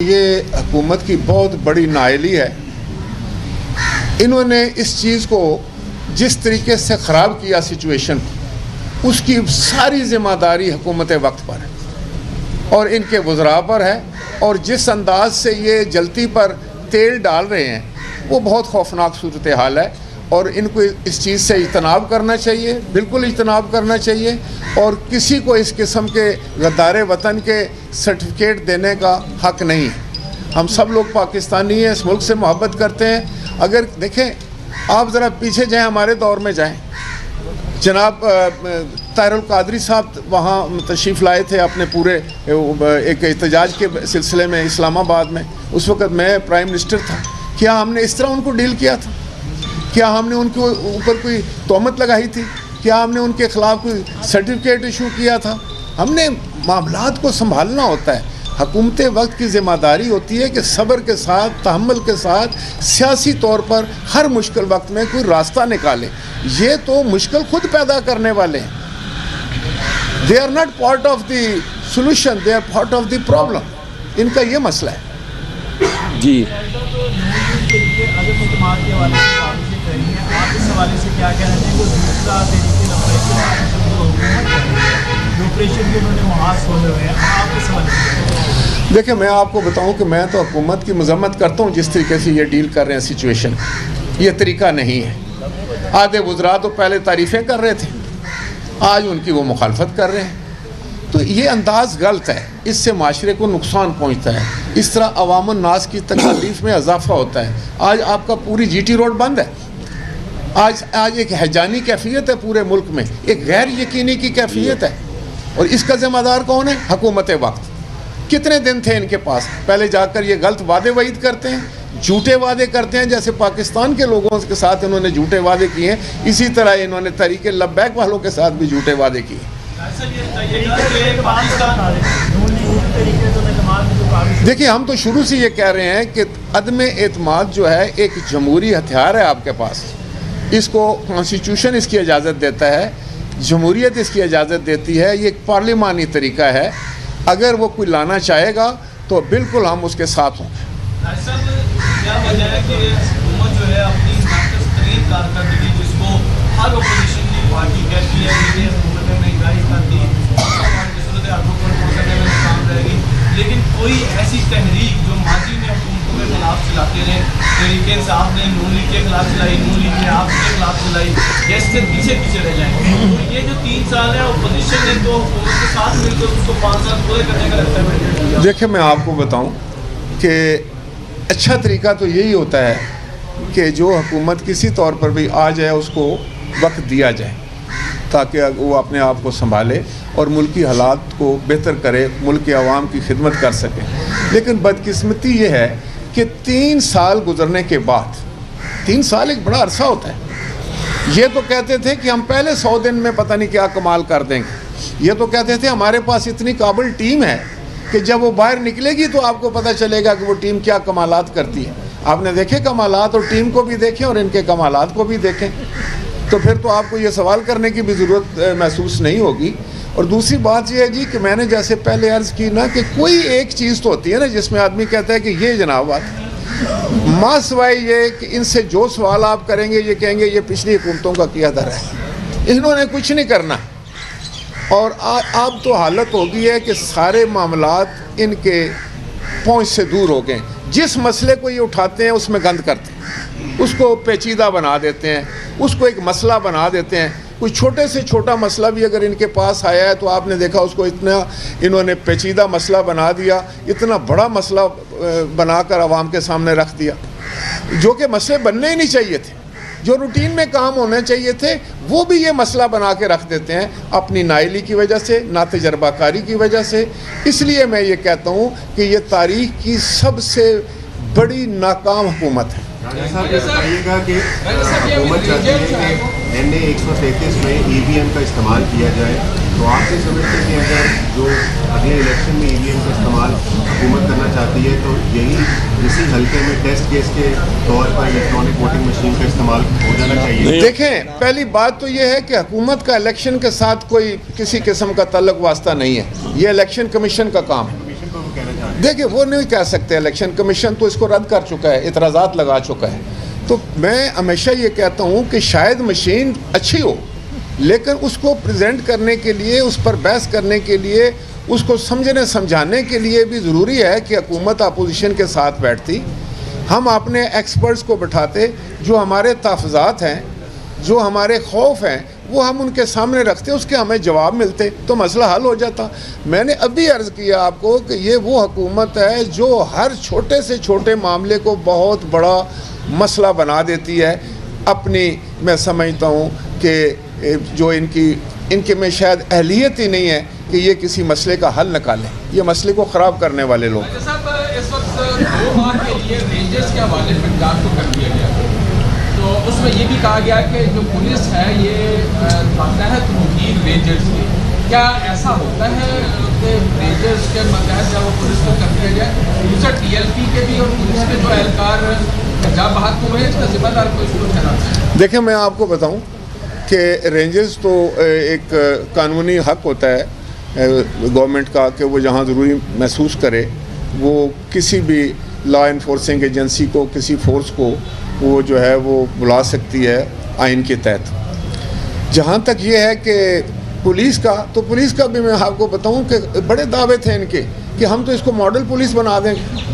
ये हुकूमत की बहुत बड़ी नाअहली है। इन्होंने इस चीज़ को जिस तरीके से ख़राब किया सिचुएशन, उसकी सारी ज़िम्मेदारी हुकूमत वक्त पर है और इनके वज़रा पर है। और जिस अंदाज से ये जलती पर तेल डाल रहे हैं वो बहुत खौफनाक सूरत हाल है और इनको इस चीज़ से इज्तनाब करना चाहिए, बिल्कुल इज्तनाब करना चाहिए। और किसी को इस किस्म के गद्दारे वतन के सर्टिफिकेट देने का हक़ नहीं है। हम सब लोग पाकिस्तानी हैं, इस मुल्क से मोहब्बत करते हैं। अगर देखें, आप ज़रा पीछे जाएं, हमारे दौर में जाएं, जनाब ताहिरुल कादरी साहब वहाँ तशरीफ़ लाए थे अपने पूरे एक एहतजाज के सिलसिले में इस्लामाबाद में। उस वक़्त मैं प्राइम मिनिस्टर था। क्या हमने इस तरह उनको डील किया था? क्या हमने उनके ऊपर कोई तोहमत लगाई थी? क्या हमने उनके ख़िलाफ़ कोई सर्टिफिकेट इशू किया था? हमने मामलात को संभालना होता है। हुकूमत वक्त की ज़िम्मेदारी होती है कि सब्र के साथ, तहम्मुल के साथ सियासी तौर पर हर मुश्किल वक्त में कोई रास्ता निकाले। ये तो मुश्किल खुद पैदा करने वाले हैं। They are not part of the solution, they are part of the problem. इनका ये मसला है जी। देखिए, मैं आपको बताऊं कि मैं तो हुकूमत की मजम्मत करता हूं जिस तरीके से ये डील कर रहे हैं सिचुएशन। ये तरीका नहीं है। आधे वज़रा तो पहले तारीफ़ें कर रहे थे, आज उनकी वो मुखालफत कर रहे हैं। तो ये अंदाज़ गलत है, इससे माशरे को नुकसान पहुंचता है। इस तरह अवामुन नास की तकलीफ में इजाफा होता है। आज आपका पूरी GT रोड बंद है। आज एक हैजानी कैफियत है पूरे मुल्क में, एक गैर यकीनी की कैफियत है। और इसका ज़िम्मेदार कौन है? हुकूमत वक्त। कितने दिन थे इनके पास? पहले जाकर ये गलत वादे वईद करते हैं, झूठे वादे करते हैं, जैसे पाकिस्तान के लोगों के साथ इन्होंने झूठे वादे किए हैं, इसी तरह इन्होंने तरीके लब्बैक वालों के साथ भी झूठे वादे किए। देखिए, हम तो शुरू से ये कह रहे हैं कि अदम एतमाद जो है एक जमहूरी हथियार है आपके पास। इसको कॉन्स्टिट्यूशन इसकी इजाज़त देता है, जमहूरियत इसकी इजाज़त देती है। ये एक पार्लिमानी तरीका है। अगर वो कोई लाना चाहेगा तो बिल्कुल हम उसके साथ हों। क्या वजह है कि हुकूमत जो है अपनी नाक़िस-तरीन कारकर्दगी, जिसको हर अपोजिशन की पार्टी कहती है कि हुकूमत ने महंगाई कर दी, सूरत हाल को कंट्रोल करने में काम रहेगी, लेकिन कोई ऐसी तहरीक जो माजी में हुकूमतों के खिलाफ चलाते रहे, तहरीक इंसाफ ने नून लीग के खिलाफ चलाई, नून लीग ने आपके खिलाफ चलाई, जैसे पीछे रह जाएंगे। तो ये जो 3 साल है अपोजिशन ने तो हुकूमत के साथ मिलकर उसको 5 साल पूरे करने का लगता है। देखिए, मैं आपको बताऊँ कि अच्छा तरीका तो यही होता है कि जो हुकूमत किसी तौर पर भी आ जाए उसको वक्त दिया जाए ताकि वो अपने आप को संभाले और मुल्की हालात को बेहतर करे, मुल्क के अवाम की खिदमत कर सके। लेकिन बदकिस्मती ये है कि 3 साल गुजरने के बाद, 3 साल एक बड़ा अरसा होता है। ये तो कहते थे कि हम पहले 100 दिन में पता नहीं क्या कमाल कर देंगे। ये तो कहते थे हमारे पास इतनी काबिल टीम है कि जब वो बाहर निकलेगी तो आपको पता चलेगा कि वो टीम क्या कमालात करती है। आपने देखे कमालात, और टीम को भी देखें और इनके कमालात को भी देखें, तो फिर तो आपको ये सवाल करने की भी ज़रूरत महसूस नहीं होगी। और दूसरी बात यह है जी कि मैंने जैसे पहले अर्ज़ की ना कि कोई एक चीज़ तो होती है ना जिसमें आदमी कहता है कि ये जनाब बात माँ सिवाय ये कि इनसे जो सवाल आप करेंगे ये कहेंगे ये पिछली हुकूमतों का किया दर है, इन्होंने कुछ नहीं करना। और अब तो हालत हो गई है कि सारे मामलात इनके पहुंच से दूर हो गए। जिस मसले को ये उठाते हैं उसमें गंद करते हैं, उसको पेचीदा बना देते हैं, उसको एक मसला बना देते हैं। कोई छोटे से छोटा मसला भी अगर इनके पास आया है तो आपने देखा उसको इतना इन्होंने पेचीदा मसला बना दिया, इतना बड़ा मसला बनाकर आवाम के सामने रख दिया, जो कि मसले बनने ही नहीं चाहिए थे। जो रूटीन में काम होने चाहिए थे वो भी ये मसला बना के रख देते हैं अपनी नाइली की वजह से, ना तजर्बाकारी की वजह से। इसलिए मैं ये कहता हूँ कि ये तारीख की सबसे बड़ी नाकाम हुकूमत है। बताइएगा कि हुकूमत चाहती है कि NA 133 में EVM का इस्तेमाल किया जाए, तो आप ये समझते हैं कि अगर जो अगले इलेक्शन में EVM का इस्तेमाल हुकूमत करना चाहती है तो यही इसी हल्के में टेस्ट केस के तौर पर इलेक्ट्रॉनिक वोटिंग मशीन का इस्तेमाल हो जाना चाहिए? देखें, पहली बात तो ये है कि हुकूमत का इलेक्शन के साथ कोई किसी किस्म का तल्लुक वास्ता नहीं है। ये इलेक्शन कमीशन का काम है। कहना चाह रहे हैं? देखिए, वो नहीं कह सकते, इलेक्शन कमीशन तो इसको रद्द कर चुका है, इतराज़ात लगा चुका है। तो मैं हमेशा ये कहता हूँ कि शायद मशीन अच्छी हो, लेकिन उसको प्रेजेंट करने के लिए, उस पर बहस करने के लिए, उसको समझने समझाने के लिए भी ज़रूरी है कि हुकूमत अपोजिशन के साथ बैठती, हम अपने एक्सपर्ट्स को बिठाते, जो हमारे तहफ़्फ़ुज़ात हैं, जो हमारे खौफ हैं, वो हम उनके सामने रखते, उसके हमें जवाब मिलते तो मसला हल हो जाता। मैंने अभी अर्ज़ किया आपको कि ये वो हुकूमत है जो हर छोटे से छोटे मामले को बहुत बड़ा मसला बना देती है अपनी। मैं समझता हूँ कि जो इनके में शायद अहलियत ही नहीं है कि ये किसी मसले का हल निकालें, ये मसले को ख़राब करने वाले लोग। साहब, इस वक्त 2 माह के लिए रेंजर्स के हवाले पंजाब को कर दिया गया, तो उसमें ये भी कहा गया कि जो पुलिस है ये मातहत होगी रेंजर्स की। क्या ऐसा होता है कि रेंजर्स के मातहत जब वो पुलिस को कर दिया जाए, दूसरा TLP के भी और पुलिस के जो एहलकार पंजाब बाहर को हुए, इसका जिम्मेदार को इसको ठहराते हैं? देखिए, मैं आपको बताऊं कि रेंजर्स तो एक कानूनी हक होता है गवर्नमेंट का कि वो जहाँ ज़रूरी महसूस करे वो किसी भी लॉ इन्फोर्सिंग एजेंसी को, किसी फोर्स को वो जो है वो बुला सकती है आइन के तहत। जहाँ तक ये है कि पुलिस का, तो पुलिस का भी मैं आपको बताऊं कि बड़े दावे थे इनके कि हम तो इसको मॉडल पुलिस बना देंगे।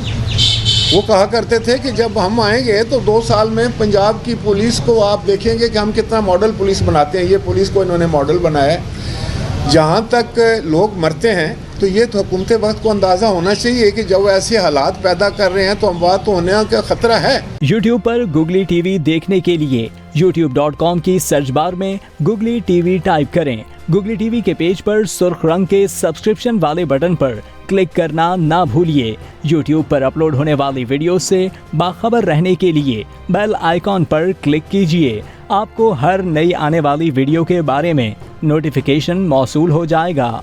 वो कहा करते थे कि जब हम आएंगे तो 2 साल में पंजाब की पुलिस को आप देखेंगे कि हम कितना मॉडल पुलिस बनाते हैं। ये पुलिस को इन्होंने मॉडल बनाया है। जहाँ तक लोग मरते हैं तो ये तो हुकूमत वक्त को अंदाज़ा होना चाहिए कि जब ऐसे हालात पैदा कर रहे हैं तो अमवात होने का खतरा है। YouTube पर Googly TV देखने के लिए youtube.com की सर्च बार में Googly TV टाइप करें। Googly TV के पेज पर सुर्ख रंग के सब्सक्रिप्शन वाले बटन पर क्लिक करना ना भूलिए। YouTube पर अपलोड होने वाली वीडियो से बाखबर रहने के लिए बेल आइकॉन पर क्लिक कीजिए। आपको हर नई आने वाली वीडियो के बारे में नोटिफिकेशन मौसूल हो जाएगा।